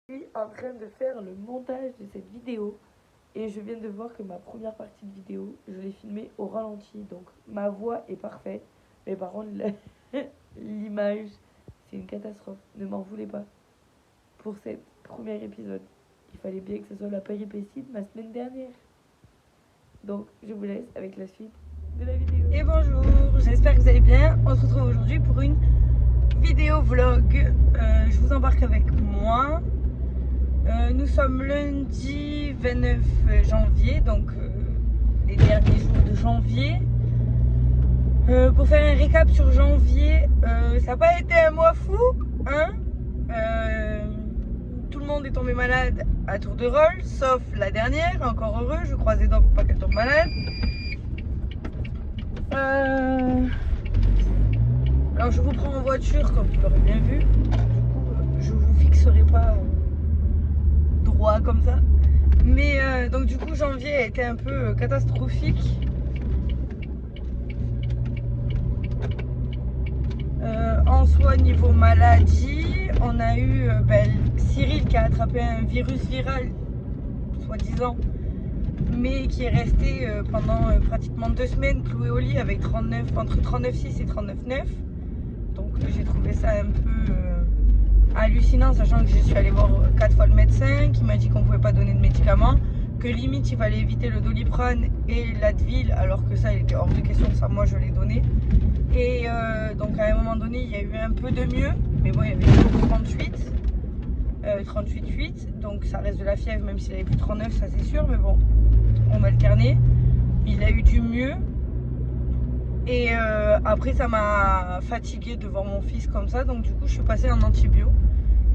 Je suis en train de faire le montage de cette vidéo et je viens de voir que ma première partie de vidéo, je l'ai filmée au ralenti. Donc ma voix est parfaite, mais par contre l'image, c'est une catastrophe. Ne m'en voulez pas. Pour cet premier épisode, il fallait bien que ce soit la péripétie de ma semaine dernière. Donc je vous laisse avec la suite de la vidéo. Et bonjour, j'espère que vous allez bien. On se retrouve aujourd'hui pour une vidéo vlog. Je vous embarque avec moi. Nous sommes lundi 29 janvier, donc les derniers jours de janvier. Pour faire un récap sur janvier, ça n'a pas été un mois fou, hein. Tout le monde est tombé malade à tour de rôle, sauf la dernière, encore heureux, je croise les doigts pour pas qu'elle tombe malade. Alors je vous prends en voiture comme vous l'aurez bien vu. Du coup, je vous fixerai pas droit comme ça. Mais donc du coup janvier a été un peu catastrophique. En soi niveau maladie, on a eu Cyril qui a attrapé un virus viral, soi-disant, mais qui est resté pendant pratiquement 2 semaines cloué au lit avec entre 39,6 et 39,9. Donc j'ai trouvé ça un peu hallucinant, sachant que je suis allée voir 4 fois le médecin qui m'a dit qu'on ne pouvait pas donner de médicaments, que limite il fallait éviter le Doliprane et l'Advil, alors que ça il était hors de question, ça moi je l'ai donné. Et donc à un moment donné il y a eu un peu de mieux, mais bon il y avait 38,8, donc ça reste de la fièvre même s'il avait plus 39, ça c'est sûr, mais bon on va alterner. Il a eu du mieux. Et après ça m'a fatiguée de voir mon fils comme ça, donc du coup je suis passée en antibio.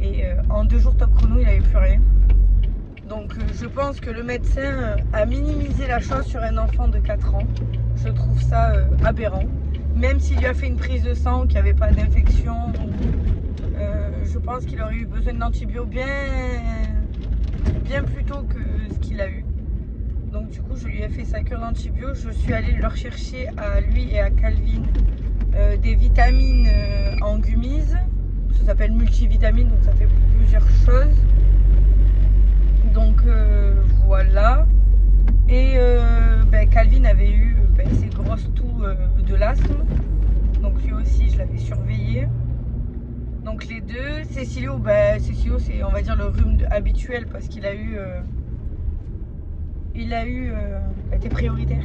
Et en 2 jours top chrono il n'avait plus rien. Donc je pense que le médecin a minimisé la chose sur un enfant de 4 ans. Je trouve ça aberrant. Même s'il lui a fait une prise de sang, qu'il n'y avait pas d'infection, je pense qu'il aurait eu besoin d'antibio bien plus tôt que ce qu'il a eu. Donc du coup je lui ai fait sa cure d'antibio. Je suis allée leur chercher à lui et à Calvin des vitamines en gummies. Ça s'appelle multivitamine, donc ça fait plusieurs choses. Donc voilà. Et Calvin avait eu ses grosses toux de l'asthme. Donc lui aussi je l'avais surveillé. Donc les deux. Cécilio, c'est on va dire le rhume habituel parce qu'il a eu était prioritaire.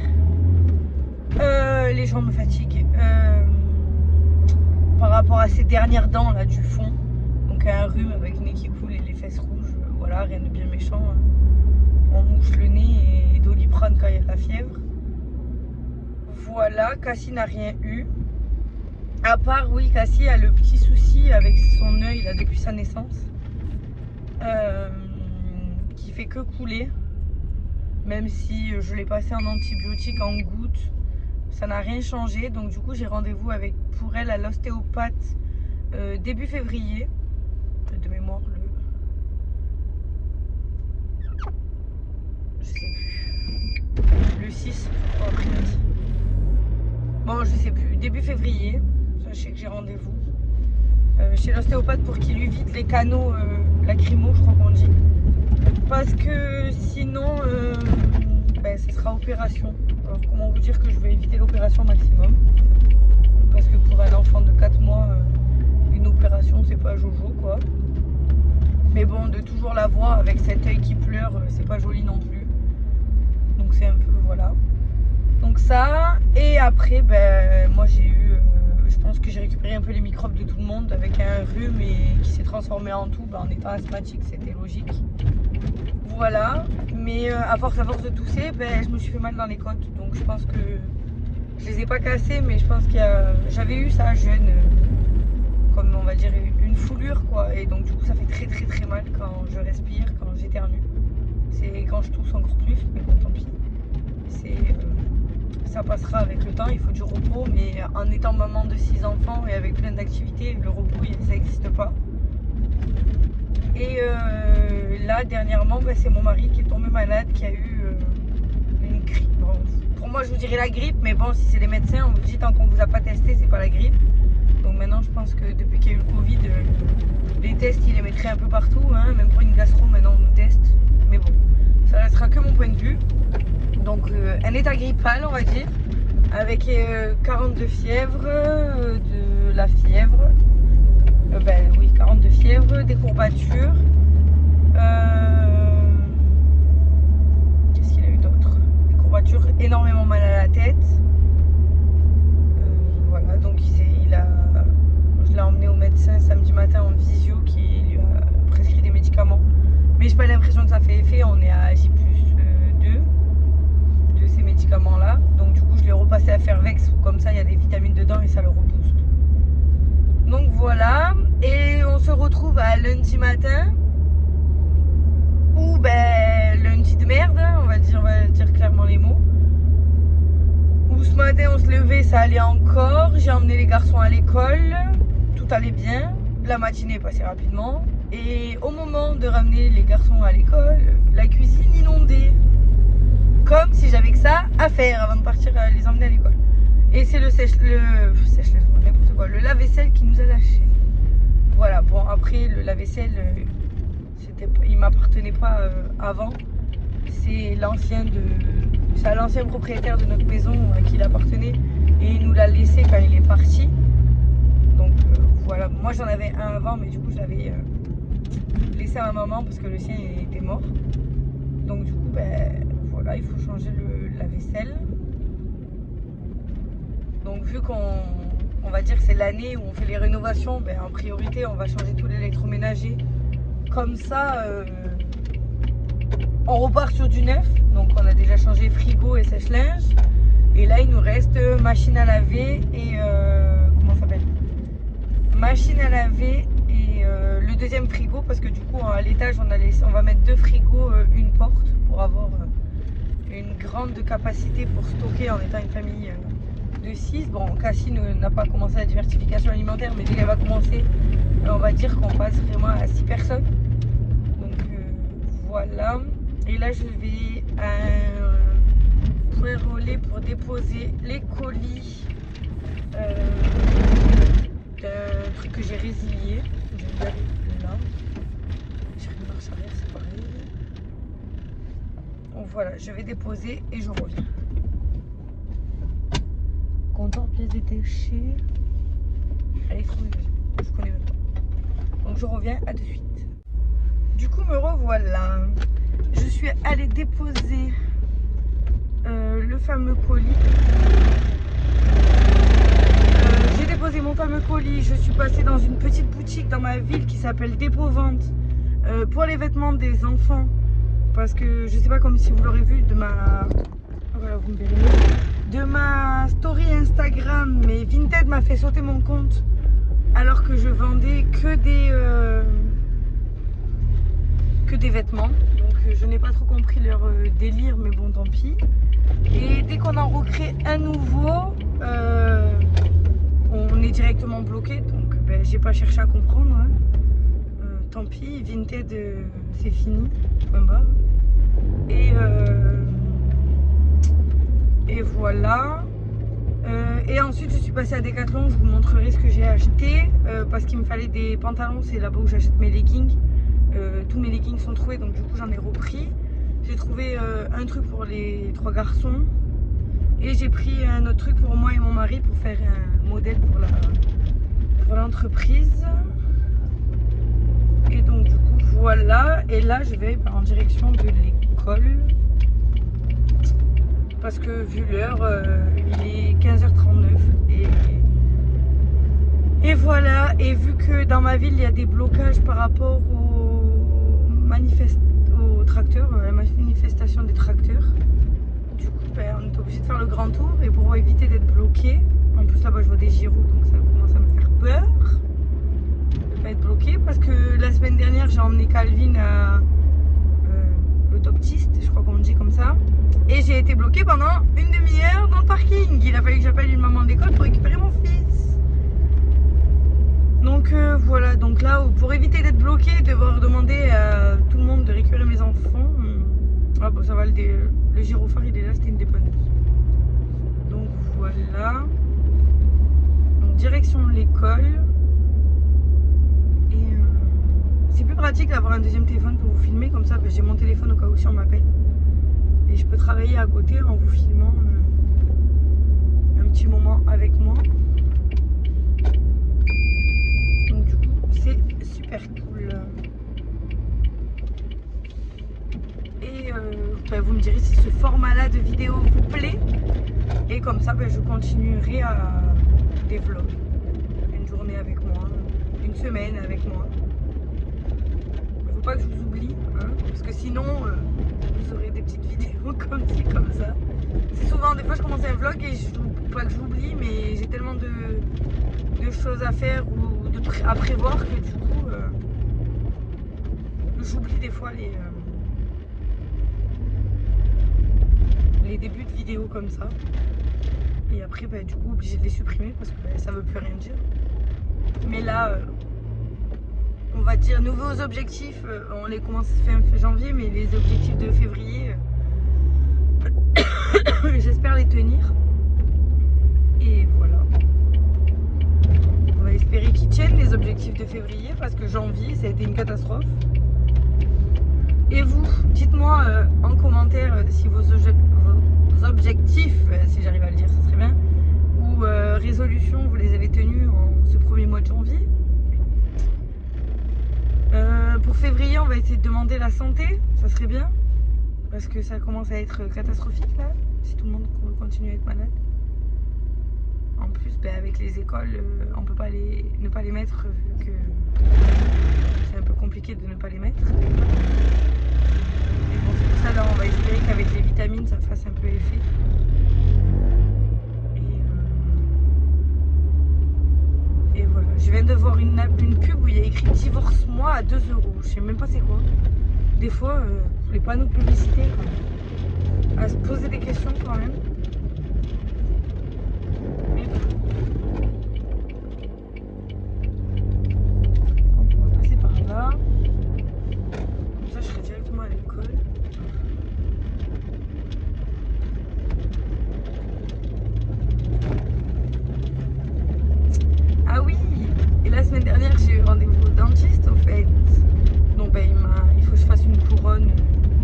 Les gens me fatiguent par rapport à ces dernières dents là du fond. Donc un rhume avec le nez qui coule et les fesses rouges, voilà, rien de bien méchant. On mouche le nez et Doliprane quand il y a de la fièvre. Voilà, Cassie n'a rien eu. À part, oui, Cassie a le petit souci avec son œil là depuis sa naissance, qui fait que couler. Même si je l'ai passé en antibiotique en gouttes, ça n'a rien changé. Donc du coup j'ai rendez-vous pour elle à l'ostéopathe début février. De mémoire je sais plus. Le 6 après-midi. Bon je sais plus. Début février. Sachez que j'ai rendez-vous chez l'ostéopathe pour qu'il lui vide les canaux lacrymaux, je crois qu'on dit. Parce que sinon ce sera opération. Alors comment vous dire que je vais éviter l'opération maximum, parce que pour un enfant de 4 mois une opération c'est pas jojo quoi. Mais bon, de toujours la voir avec cet œil qui pleure, c'est pas joli non plus. Donc c'est un peu voilà. Donc ça, et après moi j'ai eu je pense que j'ai récupéré un peu les microbes de tout le monde avec un rhume et qui s'est transformé en toux en étant asthmatique, c'était logique. Voilà, mais à force de tousser, je me suis fait mal dans les côtes. Donc je pense que je les ai pas cassées, mais je pense j'avais eu ça jeune, comme on va dire une foulure quoi. Et donc du coup ça fait très très très mal quand je respire, quand j'éternue. C'est quand je tousse encore plus, mais bon tant pis. Ça passera avec le temps, il faut du repos, mais en étant maman de 6 enfants et avec plein d'activités, le repos ça n'existe pas. Et là dernièrement c'est mon mari qui est tombé malade, qui a eu une grippe. Bon, pour moi je vous dirais la grippe, mais bon si c'est les médecins on vous dit tant qu'on vous a pas testé c'est pas la grippe. Donc maintenant, je pense que depuis qu'il y a eu le Covid, les tests, ils les mettraient un peu partout. Hein. Même pour une gastro, maintenant, on nous teste. Mais bon, ça restera que mon point de vue. Donc, un état grippal, on va dire, avec 42 fièvres, de la fièvre. Ben oui, 42 fièvres, des courbatures. Qu'est-ce qu'il a eu d'autre? Des courbatures, énormément mal à la tête. Voilà, donc je l'ai emmené au médecin samedi matin en visio qui lui a prescrit des médicaments. Mais j'ai pas l'impression que ça fait effet, on est à J+2 de ces médicaments-là. Donc du coup, je l'ai repassé à Fervex, comme ça il y a des vitamines dedans et ça le rebooste. Donc voilà, et on se retrouve à lundi matin. Ou ben lundi de merde, hein, on va dire clairement les mots. Où ce matin on se levait, ça allait encore. J'ai emmené les garçons à l'école, tout allait bien. La matinée est passée rapidement. Et au moment de ramener les garçons à l'école, la cuisine inondée. Comme si j'avais que ça à faire avant de partir les emmener à l'école. Et c'est le n'importe quoi, le lave-vaisselle qui nous a lâchés. Voilà, bon après le lave-vaisselle, il m'appartenait pas avant. C'est l'ancien propriétaire de notre maison à qui il appartenait et il nous l'a laissé quand il est parti. Donc voilà, moi j'en avais un avant, mais du coup je l'avais laissé à ma maman parce que le sien était mort. Donc du coup ben voilà, il faut changer le lave-vaisselle. Donc vu qu'on va dire que c'est l'année où on fait les rénovations, ben en priorité on va changer tout l'électroménager. Comme ça on repart sur du neuf. Donc on a déjà changé frigo et sèche-linge. Et là il nous reste machine à laver et comment ça s'appelle, machine à laver et le deuxième frigo, parce que du coup à l'étage on va mettre 2 frigos, une porte pour avoir une grande capacité pour stocker en étant une famille de 6. Bon, Cassie n'a pas commencé la diversification alimentaire, mais dès qu'elle va commencer, on va dire qu'on passe vraiment à 6 personnes. Donc voilà. Et là je vais à un point relais pour déposer les colis d'un truc que j'ai résilié. Je vais aller là. J'ai une marche arrière, c'est pareil. Donc voilà, je vais déposer et je reviens. Comptoir pièces détachées. Électroménager. Je connais même pas. Donc je reviens, à de suite. Du coup me revoilà. Je suis allée déposer le fameux colis. J'ai déposé mon fameux colis. Je suis passée dans une petite boutique dans ma ville qui s'appelle Dépôt Vente pour les vêtements des enfants. Parce que je sais pas, comme si vous l'aurez vu de ma... Voilà, vous me verrez mieux. De ma story Instagram, mais Vinted m'a fait sauter mon compte alors que je vendais que des vêtements. Donc je n'ai pas trop compris leur délire, mais bon tant pis. Et dès qu'on en recrée un nouveau, on est directement bloqué. Donc ben, j'ai pas cherché à comprendre. Hein. Tant pis, Vinted c'est fini. Point barre. Et voilà. Et ensuite je suis passée à Decathlon. Je vous montrerai ce que j'ai acheté parce qu'il me fallait des pantalons. C'est là-bas où j'achète mes leggings. Tous mes leggings sont trouvés, donc du coup j'en ai repris. J'ai trouvé un truc pour les 3 garçons et j'ai pris un autre truc pour moi et mon mari pour faire un modèle pour l'entreprise. Et donc du coup voilà, et là je vais en direction de l'école parce que vu l'heure il est 15h39 et voilà. Et vu que dans ma ville il y a des blocages par rapport aux tracteurs, la manifestation des tracteurs, du coup ben, on est obligé de faire le grand tour. Et pour éviter d'être bloqué, en plus là-bas je vois des gyros, donc ça commence à me faire peur de pas être bloqué, parce que la semaine dernière j'ai emmené Calvin à l'optiste, je crois qu'on dit comme ça, et j'ai été bloquée pendant une demi-heure dans le parking. Il a fallu que j'appelle une maman d'école pour récupérer mon fils. Donc voilà, donc là pour éviter d'être bloqué, devoir demander à tout le monde de récupérer mes enfants, ah bon ça va, le gyrophare il est là, c'était une dépanneuse. Donc voilà. Donc direction l'école. Et c'est plus pratique d'avoir un deuxième téléphone pour vous filmer. Comme ça, ben, j'ai mon téléphone au cas où si on m'appelle. Et je peux travailler à côté en vous filmant un petit moment avec moi. Donc du coup, c'est super cool. Et ben, vous me direz si ce format-là de vidéo vous plaît. Et comme ça, ben, je continuerai à des vlogs. Une journée avec moi, une semaine avec moi. Il ne faut pas que je vous oublie, hein, parce que sinon, vous aurez des petites vidéos comme ci, comme ça. C'est souvent, des fois je commence un vlog et pas que j'oublie, mais j'ai tellement de choses à faire ou à prévoir que du coup, j'oublie des fois les débuts de vidéos comme ça. Et après, bah, du coup, obligé de les supprimer parce que bah, ça veut plus rien dire. Mais là, on va dire nouveaux objectifs. On les commence fin janvier, mais les objectifs de février, j'espère les tenir. Et voilà. On va espérer qu'ils tiennent les objectifs de février parce que janvier, ça a été une catastrophe. Et vous, dites-moi en commentaire si vos objectifs, si j'arrive à le dire, ça serait bien, ou résolutions, vous les avez tenues en ce premier mois de janvier. Pour février, on va essayer de demander la santé, ça serait bien, parce que ça commence à être catastrophique là, si tout le monde continue à être malade. En plus, ben, avec les écoles, on ne peut pas ne pas les mettre vu que c'est un peu compliqué de ne pas les mettre. Et bon, c'est pour ça là, on va espérer qu'avec les vitamines, ça fasse un peu effet. Et voilà, je viens de voir une pub où il y a écrit divorce-moi à 2 €. Je sais même pas c'est quoi. Des fois, les panneaux de publicité, à se poser des questions quand même. Mais bon. On va passer par là. Comme ça, je serai directement à l'école. Ah oui! Et la semaine dernière, j'ai eu rendez-vous au dentiste en fait. Donc ben, il faut que je fasse une couronne.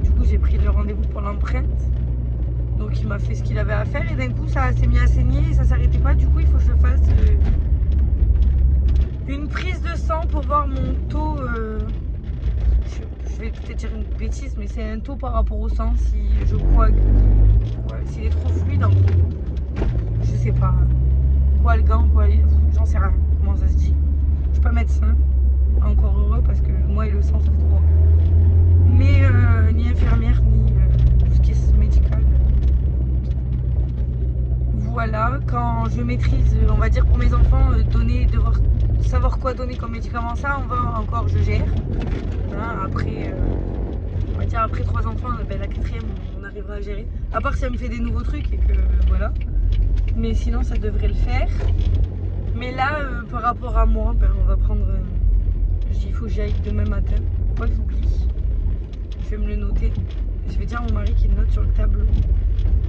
Du coup, j'ai pris le rendez-vous pour l'empreinte. Donc il m'a fait ce qu'il avait à faire et d'un coup ça s'est mis à saigner et ça s'arrêtait pas. Du coup, il faut que je fasse une prise de sang pour voir mon taux. Je vais peut-être dire une bêtise, mais c'est un taux par rapport au sang. Si je coagule, s'il est trop fluide, en gros. Je sais pas. Coalgant, j'en sais rien comment ça se dit. Je suis pas médecin, encore heureux parce que moi et le sang ça fait trop. Mais ni infirmière ni tout ce qui est médical. Voilà, quand je maîtrise, on va dire pour mes enfants, devoir savoir quoi donner comme médicament, ça on va encore, je gère. Hein, après, on va dire après 3 enfants, ben, la 4e on arrivera à gérer. À part si elle me fait des nouveaux trucs et que voilà. Mais sinon ça devrait le faire. Mais là, par rapport à moi, ben, on va prendre. Je dis il faut que j'y aille demain matin. Faut pas que j'oublie. Je vais me le noter. Je vais dire à mon mari qu'il note sur le tableau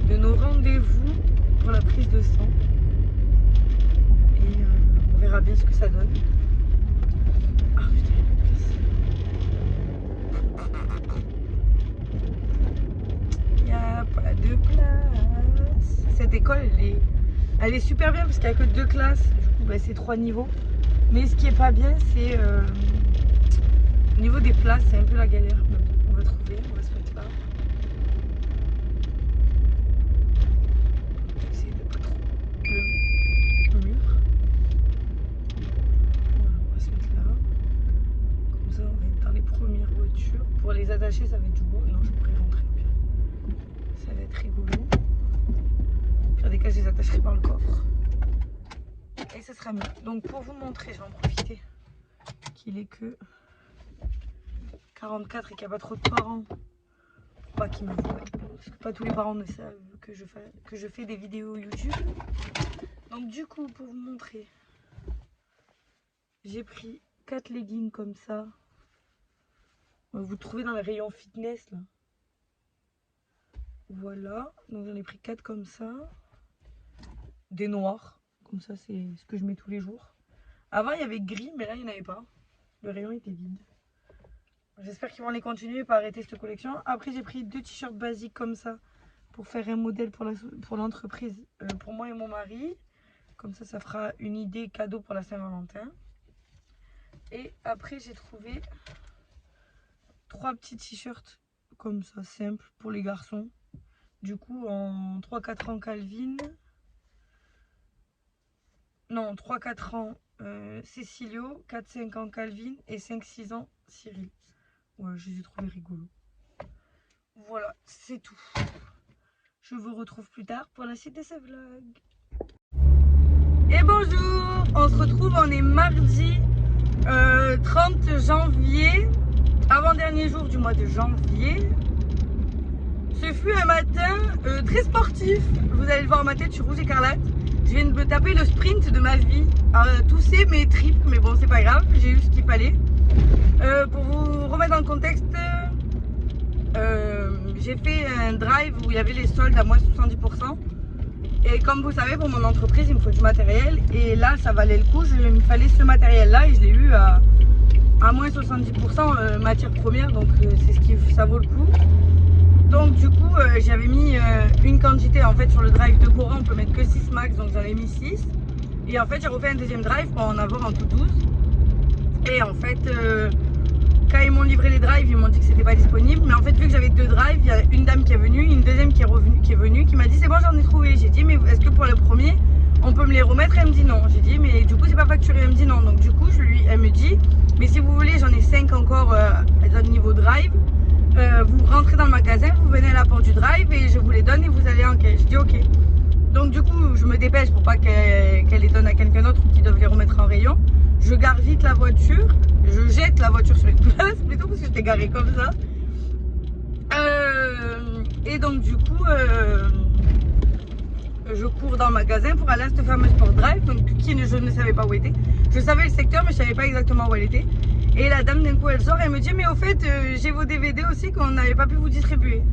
de nos rendez-vous pour la prise de sang. Et on verra bien ce que ça donne. Ah putain. Il n'y a pas de place. Cette école, elle est super bien parce qu'il n'y a que 2 classes. Du coup, bah, c'est 3 niveaux. Mais ce qui est pas bien, c'est au niveau des places, c'est un peu la galère. Mais bon, on va trouver, on va se mettre là. Essayer de pas trop le mur. Voilà, on va se mettre là. Comme ça, on va être dans les premières voitures. Pour les attacher, ça va être du beau. Non, je pourrais rentrer. Ça va être rigolo. Au pire des cas, je les attacherai par le coffre. Et ça sera mieux. Donc pour vous montrer, je vais en profiter qu'il est que 44 et qu'il n'y a pas trop de parents. Pour pas qu'ils me voient. Parce que pas tous les parents ne savent que je fais des vidéos YouTube. Donc du coup, pour vous montrer, j'ai pris 4 leggings comme ça. Vous trouvez dans les rayons fitness là. Voilà. Donc j'en ai pris 4 comme ça. Des noirs. Comme ça, c'est ce que je mets tous les jours. Avant, il y avait gris, mais là, il n'y en avait pas. Le rayon était vide. J'espère qu'ils vont les continuer et pas arrêter cette collection. Après, j'ai pris 2 t-shirts basiques comme ça pour faire un modèle pour l'entreprise, pour moi et mon mari. Comme ça fera une idée cadeau pour la Saint-Valentin. Et après, j'ai trouvé 3 petits t-shirts comme ça, simples, pour les garçons. Du coup, en 3-4 ans Calvin. Non, 3-4 ans Cécilio, 4-5 ans Calvin et 5-6 ans Cyril. Ouais, je les ai trouvés rigolos. Voilà, c'est tout. Je vous retrouve plus tard pour la suite de ce vlog. Et bonjour, on se retrouve, on est mardi 30 janvier, avant-dernier jour du mois de janvier. Ce fut un matin très sportif. Vous allez le voir, ma tête, je suis rouge écarlate. Je viens de me taper le sprint de ma vie, tousser mes tripes, mais bon, c'est pas grave, j'ai eu ce qu'il fallait. Pour vous remettre dans le contexte, j'ai fait un drive où il y avait les soldes à moins 70%. Et comme vous savez, pour mon entreprise, il me faut du matériel. Et là, ça valait le coup, il me fallait ce matériel-là et je l'ai eu à moins 70% matière première, donc c'est ça vaut le coup. Donc du coup, j'avais mis une quantité, en fait sur le drive de courant, on peut mettre que 6 max, donc j'en ai mis 6. Et en fait, j'ai refait un deuxième drive pour en avoir en tout 12. Et en fait, quand ils m'ont livré les drives, ils m'ont dit que c'était pas disponible. Mais en fait, vu que j'avais 2 drives, il y a une dame qui est venue, une deuxième qui est venue, qui m'a dit c'est bon, j'en ai trouvé. J'ai dit mais est-ce que pour le premier, on peut me les remettre? Elle me dit non. J'ai dit mais du coup c'est pas facturé. Elle me dit non. Donc du coup elle me dit mais si vous voulez, j'en ai 5 encore à niveau drive. Vous rentrez dans le magasin, vous venez à la porte du drive et je vous les donne et vous allez en caisse. Je dis ok. Donc du coup je me dépêche pour pas qu'elle les donne à quelqu'un d'autre ou qu'ils doivent les remettre en rayon. Je gare vite la voiture, je jette la voiture sur une place plutôt parce que j'étais garée comme ça. Et donc du coup je cours dans le magasin pour aller à cette fameuse porte drive, donc je ne savais pas où était. Je savais le secteur mais je savais pas exactement où elle était. Et la dame d'un coup elle sort et elle me dit mais au fait j'ai vos DVD aussi qu'on n'avait pas pu vous distribuer.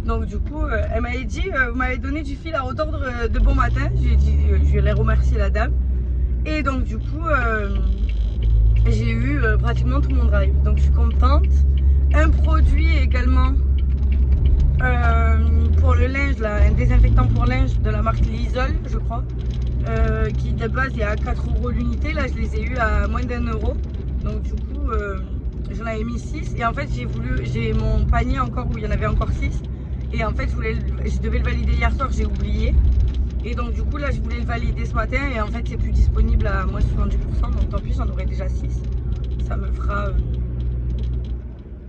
Donc du coup elle m'avait dit vous m'avez donné du fil à retordre de bon matin. Je vais remercier la dame. Et donc du coup j'ai eu pratiquement tout mon drive. Donc je suis contente. Un produit également pour le linge, là, un désinfectant pour linge de la marque Lysol je crois. Qui de base est à 4 € l'unité. Là je les ai eu à moins d'1 €. Donc du coup j'en avais mis 6 et en fait j'ai mon panier encore où il y en avait encore 6 et en fait je devais le valider hier soir, j'ai oublié et donc du coup là je voulais le valider ce matin et en fait c'est plus disponible à moins 70%, donc tant pis, j'en aurai déjà 6, ça me fera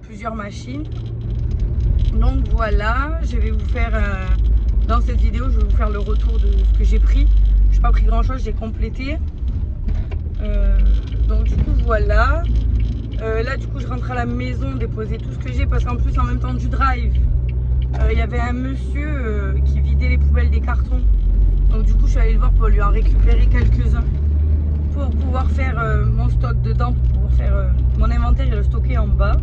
plusieurs machines. Donc voilà, je vais vous faire dans cette vidéo je vais vous faire le retour de ce que j'ai pris. Je n'ai pas pris grand chose, j'ai complété. Donc du coup voilà, là du coup je rentre à la maison déposer tout ce que j'ai parce qu'en plus en même temps du drive il y avait un monsieur qui vidait les poubelles des cartons, donc du coup je suis allée le voir pour lui en récupérer quelques-uns pour pouvoir faire mon stock dedans, pour pouvoir faire mon inventaire et le stocker en bas.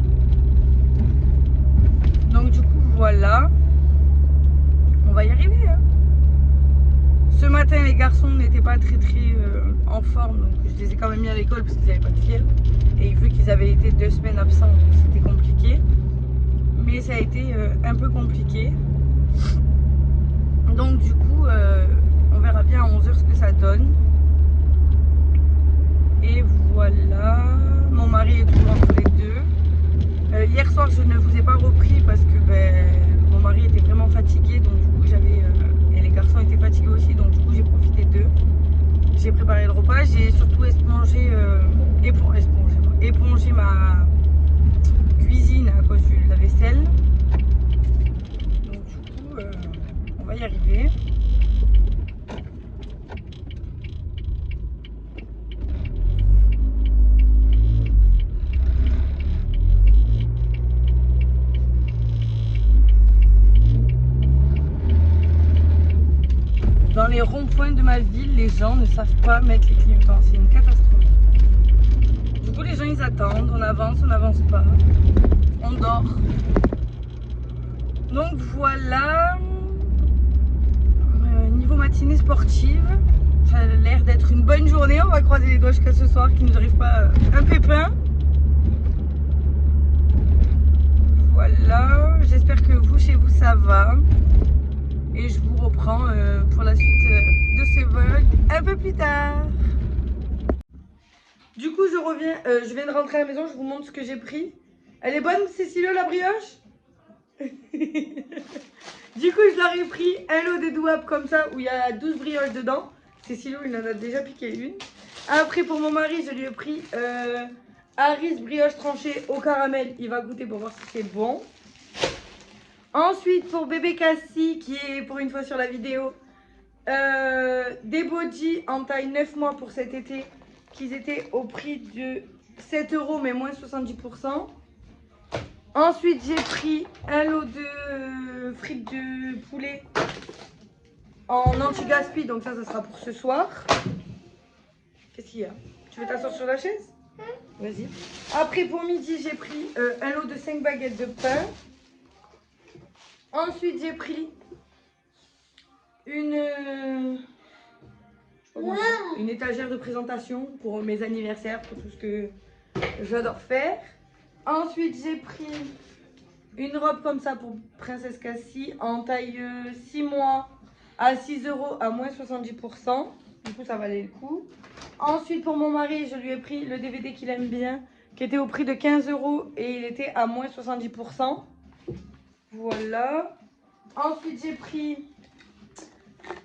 Donc du coup voilà, on va y arriver hein. Ce matin les garçons n'étaient pas très en forme, donc je les ai quand même mis à l'école parce qu'ils n'avaient pas de fièvre. Et vu qu'ils avaient été 2 semaines absents, c'était compliqué. Mais ça a été un peu compliqué. Donc du coup, on verra bien à 11 h ce que ça donne. Et voilà, mon mari est toujours entre les deux. Hier soir, je ne vous ai pas repris parce que mon mari était vraiment fatigué. Donc du coup, et les garçons étaient fatigués aussi. Donc du coup, j'ai profité d'eux. J'ai préparé le repas, j'ai surtout épongé ma cuisine à cause de la vaisselle. Donc du coup, on va y arriver. Dans les ronds-points de ma ville, les gens ne savent pas mettre les clignotants, c'est une catastrophe. Du coup, les gens ils attendent, on n'avance pas, on dort. Donc voilà, niveau matinée sportive, Ça a l'air d'être une bonne journée. On va croiser les doigts jusqu'à ce soir qu'il ne nous arrive pas un pépin. Voilà, j'espère que vous, chez vous, ça va. Et je vous reprends pour la suite de ces vlogs un peu plus tard. Du coup, je viens de rentrer à la maison, je vous montre ce que j'ai pris. Elle est bonne, Cécile, la brioche? Du coup, je leur ai pris un lot de douables comme ça, où il y a 12 brioches dedans. Cécile, il en a déjà piqué une. Après, pour mon mari, je lui ai pris Harris brioche tranchée au caramel. Il va goûter pour voir si c'est bon. Ensuite, pour bébé Cassie, qui est pour une fois sur la vidéo, des bodys en taille 9 mois pour cet été, qui étaient au prix de 7 € mais moins 70%. Ensuite, j'ai pris un lot de frites de poulet en anti-gaspi, donc ça sera pour ce soir. Qu'est-ce qu'il y a? Tu veux t'asseoir sur la chaise? Vas-y. Après, pour midi, j'ai pris un lot de 5 baguettes de pain. Ensuite, j'ai pris une étagère de présentation pour mes anniversaires, pour tout ce que j'adore faire. Ensuite, j'ai pris une robe comme ça pour Princesse Cassie en taille 6 mois à 6 € à moins 70%. Du coup, ça valait le coup. Ensuite, pour mon mari, je lui ai pris le DVD qu'il aime bien, qui était au prix de 15 € et il était à moins 70%. Voilà. Ensuite, j'ai pris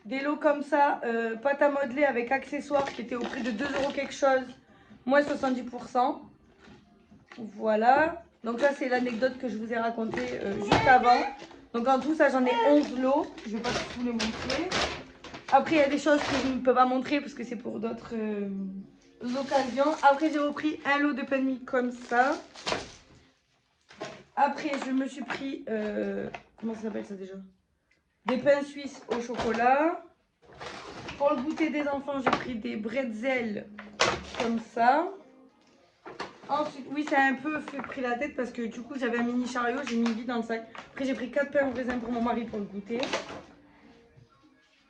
des lots comme ça, pâte à modeler avec accessoires qui étaient au prix de 2 € quelque chose, moins 70%. Voilà. Donc ça, c'est l'anecdote que je vous ai racontée juste avant. Donc en tout, ça, j'en ai 11 lots. Je ne vais pas tous les montrer. Après, il y a des choses que je ne peux pas montrer parce que c'est pour d'autres occasions. Après, j'ai repris un lot de pain de mie comme ça. Après, je me suis pris... comment ça s'appelle ça déjà? Des pains suisses au chocolat. Pour le goûter des enfants, j'ai pris des bretzels comme ça. Ensuite, oui, ça a un peu fait pris la tête parce que du coup, j'avais un mini chariot, j'ai mis vide dans le sac. Après, j'ai pris 4 pains au raisin pour mon mari pour le goûter.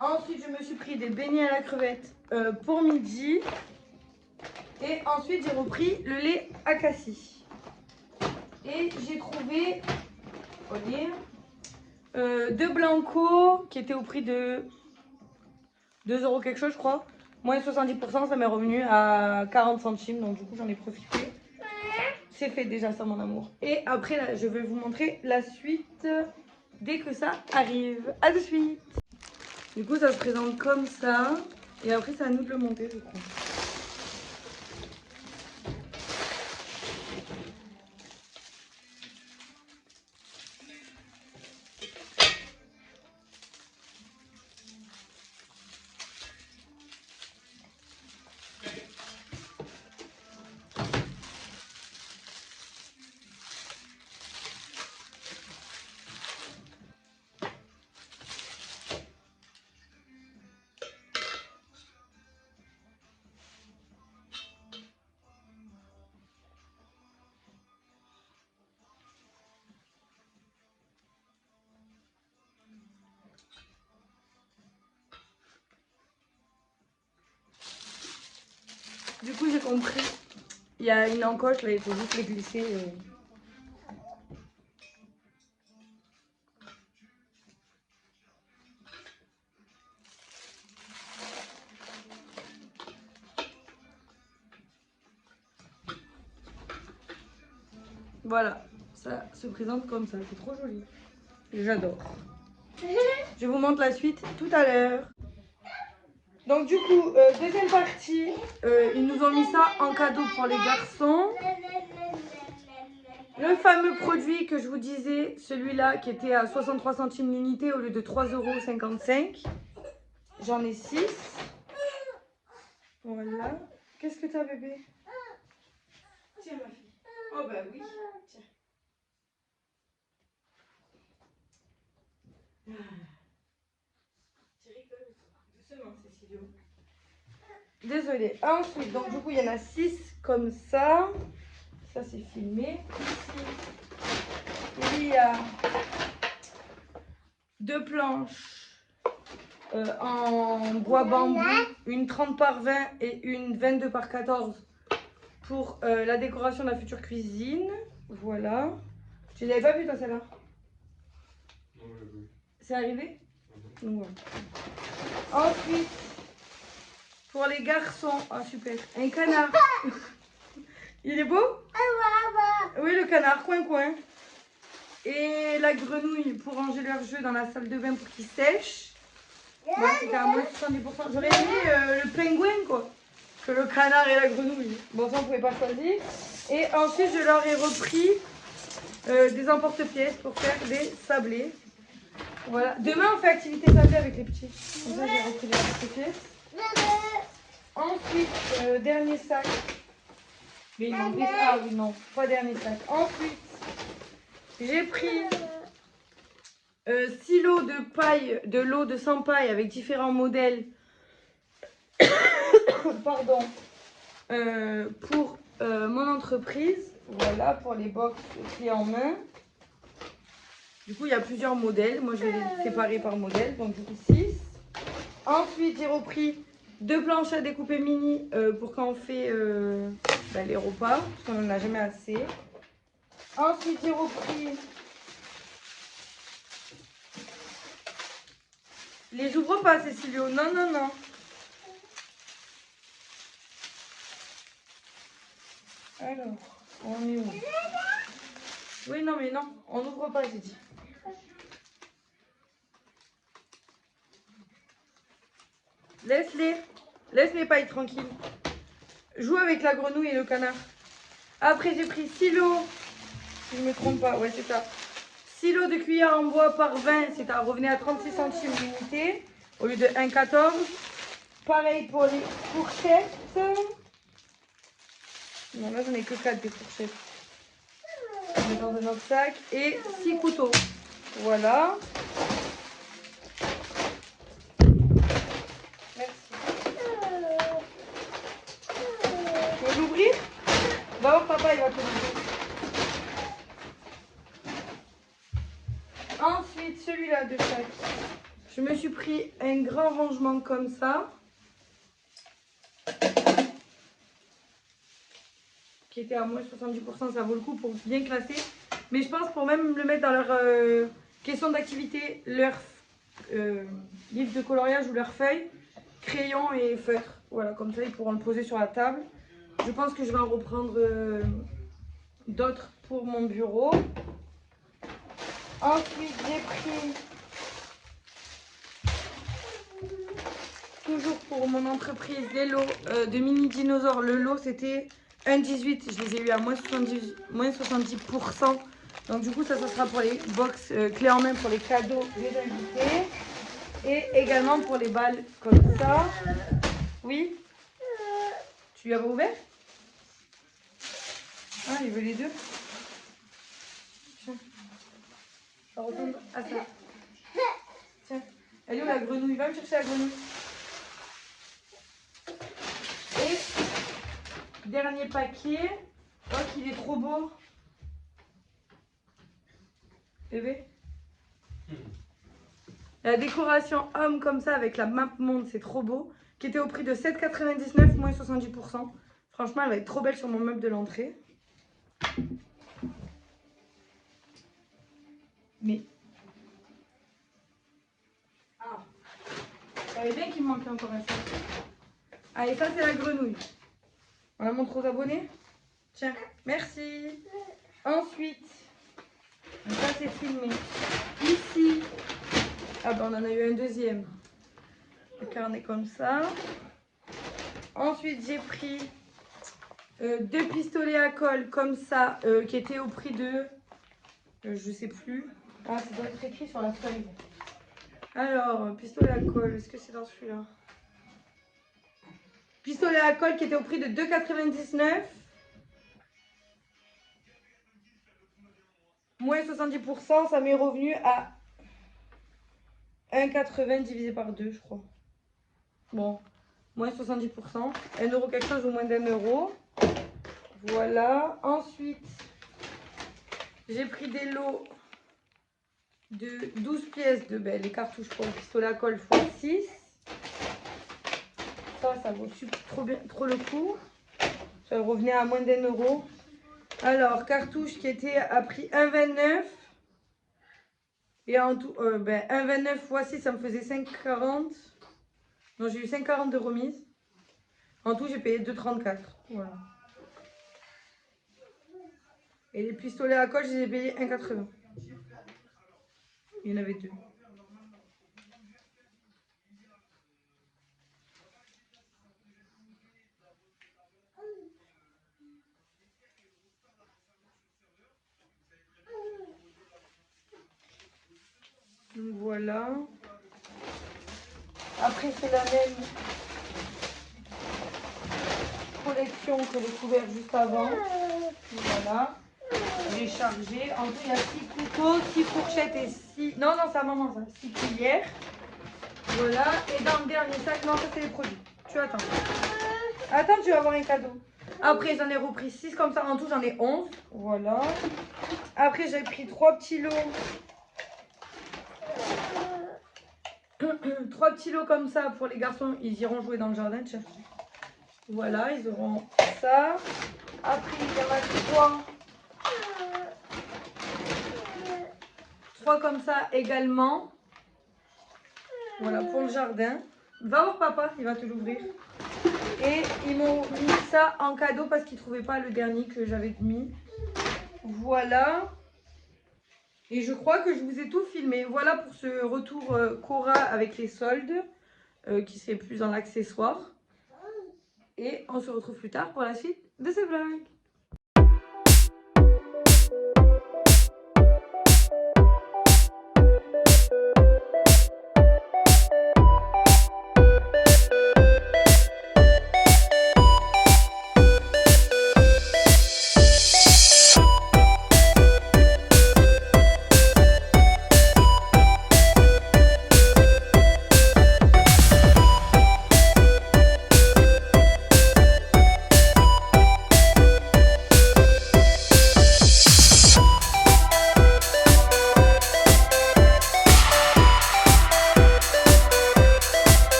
Ensuite, je me suis pris des beignets à la crevette pour midi. Et ensuite, j'ai repris le lait à cassis. Et j'ai trouvé... deux Blanco qui étaient au prix de 2 € quelque chose, je crois. Moins 70%, ça m'est revenu à 40 centimes. Donc, du coup, j'en ai profité. C'est fait déjà, ça, mon amour. Et après, là, je vais vous montrer la suite dès que ça arrive. À de suite. Du coup, ça se présente comme ça. Et après, c'est à nous de le monter, je crois. Du coup, j'ai compris. Il y a une encoche, là, il faut juste les glisser. Voilà, ça se présente comme ça. C'est trop joli. J'adore. Je vous montre la suite tout à l'heure. Donc du coup, deuxième partie, ils nous ont mis ça en cadeau pour les garçons. Le fameux produit que je vous disais, celui-là qui était à 63 centimes l'unité au lieu de 3,55 €. J'en ai 6. Voilà. Qu'est-ce que t'as, bébé? Tiens, ma fille. Oh bah oui. Tiens. Désolée. Ensuite, donc du coup, il y en a 6 comme ça. Ça, c'est filmé. Ici, il y a 2 planches en bois bambou, une 30 par 20 et une 22 par 14 pour la décoration de la future cuisine. Voilà. Tu l'avais pas vu toi celle-là? Non, j'ai vu. C'est arrivé? Donc, voilà. Ensuite, pour les garçons, ah super, un canard. Il est beau? Oui, le canard, coin. Et la grenouille pour ranger leurs jeux dans la salle de bain pour qu'ils sèchent. Bon, c'était à moins de 70%. J'aurais mis le pingouin, quoi. Que le canard et la grenouille. Bon, ça, on pouvait pas choisir. Et ensuite, je leur ai repris des emporte-pièces pour faire des sablés. Voilà. Demain, on fait activité sablée avec les petits. Comme ça, j'ai repris des emporte-pièces. Ensuite, dernier sac. Mais il m'en pèse. Ah oui, non, pas dernier sac. Ensuite, j'ai pris 6 lots de paille, de l'eau de 100 paille avec différents modèles. Pardon. Pour mon entreprise. Voilà, pour les box clés en main. Du coup, il y a plusieurs modèles. Moi, je vais les séparer par modèle. Donc, du coup, 6. Ensuite, j'ai repris 2 planches à découper mini pour quand on fait les repas. Parce qu'on n'en a jamais assez. Ensuite, j'ai repris les ouvre pas, Cécilio. Non, non, non. Alors, on est où? Oui, non, mais non. On n'ouvre pas, j'ai dit. Laisse-les. Laisse mes pailles tranquilles. Joue avec la grenouille et le canard. Après, j'ai pris 6 lots. Si je ne me trompe pas, ouais, c'est ça. 6 lots de cuillères en bois par 20, c'est à revenir à 36 centimes l'unité au lieu de 1,14. Pareil pour les fourchettes. Non, là, j'en ai que 4 des fourchettes. On met dans un autre sac. Et 6 couteaux. Voilà. Merci. Tu veux l'ouvrir? Va voir papa, il va te l'ouvrir. Ensuite, celui-là de chaque. Je me suis pris un grand rangement comme ça. Qui était à moins 70%, ça vaut le coup pour bien classer. Mais je pense pour même le mettre dans leur question d'activité, leur livre de coloriage ou leurs feuilles, crayons et feutres. Voilà, comme ça ils pourront le poser sur la table. Je pense que je vais en reprendre d'autres pour mon bureau. Ensuite, j'ai pris, toujours pour mon entreprise, les lots de mini dinosaures. Le lot, c'était 1,18. Je les ai eu à moins 70%. Donc, du coup, ça sera pour les box clés en main pour les cadeaux des invités. Et également pour les balles comme ça. Oui? Tu lui as pas ouvert? Ah, il veut les deux. Tiens. Ça retourne à ça. Tiens. Elle est où la grenouille? Va me chercher la grenouille. Et dernier paquet. Oh, qu'il est trop beau. Bébé. La décoration homme comme ça avec la map monde, c'est trop beau. Qui était au prix de 7,99 moins 70%. Franchement, elle va être trop belle sur mon meuble de l'entrée. Mais. Ah. Je savais bien qu'il me manquait encore un sac. Allez, ça c'est la grenouille. On la montre aux abonnés. Tiens, merci. Ensuite, ça c'est filmé. Ici, ah ben on en a eu un deuxième. Le carnet comme ça. Ensuite, j'ai pris 2 pistolets à colle comme ça, qui étaient au prix de, je sais plus. Ah, ça doit être écrit sur la feuille. Alors, pistolet à colle, est-ce que c'est dans celui-là? Pistolet à colle qui était au prix de 2,99. Moins 70%, ça m'est revenu à 1,80 divisé par 2, je crois. Bon, moins 70%. 1 euro quelque chose ou moins d'1 euro. Voilà. Ensuite, j'ai pris des lots de 12 pièces de les cartouches pour le pistolet à colle x6. Ça vaut trop le coup. Ça revenait à moins d'1 €. Alors, cartouche qui était à prix 1,29. Et en tout, 1,29 x 6, ça me faisait 5,40. Non, j'ai eu 5,40 de remise. En tout, j'ai payé 2,34. Voilà. Et les pistolets à colle, je les ai payés 1,80. Il y en avait 2. Donc voilà. Après, c'est la même collection que les couverts juste avant. Voilà. J'ai chargé. En tout, il y a 6 couteaux, 6 fourchettes et 6... Non, c'est à maman, ça. 6 cuillères. Voilà. Et dans le dernier sac, non, ça, c'est les produits. Tu attends. Attends, tu vas avoir un cadeau. Après, j'en ai repris 6 comme ça. En tout, j'en ai 11. Voilà. Après, j'ai pris 3 petits lots. 3 petits lots comme ça pour les garçons. Ils iront jouer dans le jardin. Tiens. Voilà, ils auront ça. Après, il y en a 3 comme ça également. Voilà, pour le jardin. Va voir papa, il va te l'ouvrir. Et ils m'ont mis ça en cadeau parce qu'ils ne trouvaient pas le dernier que j'avais mis. Voilà. Et je crois que je vous ai tout filmé. Voilà pour ce retour Cora avec les soldes, qui serait plus dans l'accessoire. Et on se retrouve plus tard pour la suite de ce vlog.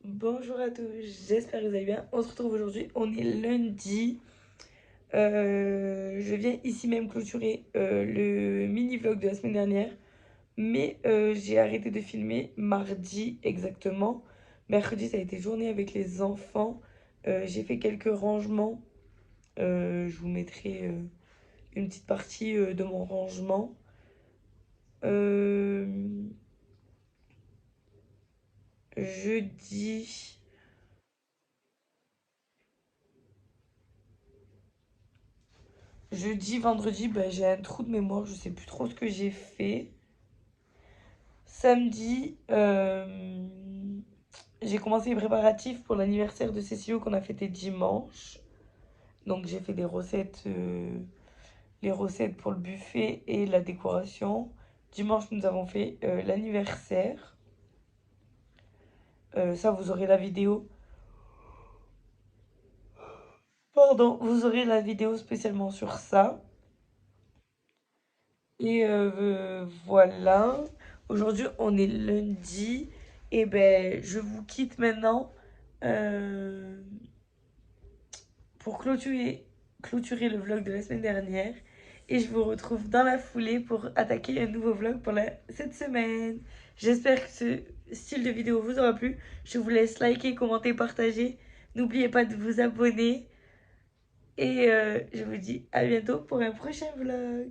Bonjour à tous, j'espère que vous allez bien. On se retrouve aujourd'hui, on est lundi. Je viens ici même clôturer le mini-vlog de la semaine dernière. Mais j'ai arrêté de filmer mardi exactement. Mercredi, ça a été journée avec les enfants. J'ai fait quelques rangements Je vous mettrai une petite partie de mon rangement. Jeudi. Jeudi, vendredi, bah, j'ai un trou de mémoire, je sais plus trop ce que j'ai fait. Samedi, j'ai commencé les préparatifs pour l'anniversaire de Cécile qu'on a fêté dimanche. Donc j'ai fait les recettes pour le buffet et la décoration. Dimanche, nous avons fait l'anniversaire. Ça, vous aurez la vidéo. Pardon, vous aurez la vidéo spécialement sur ça. Et voilà. Aujourd'hui, on est lundi. Et ben, je vous quitte maintenant pour clôturer le vlog de la semaine dernière. Et je vous retrouve dans la foulée pour attaquer un nouveau vlog pour cette semaine. J'espère que ce style de vidéo vous aura plu. Je vous laisse liker, commenter, partager. N'oubliez pas de vous abonner. Et je vous dis à bientôt pour un prochain vlog.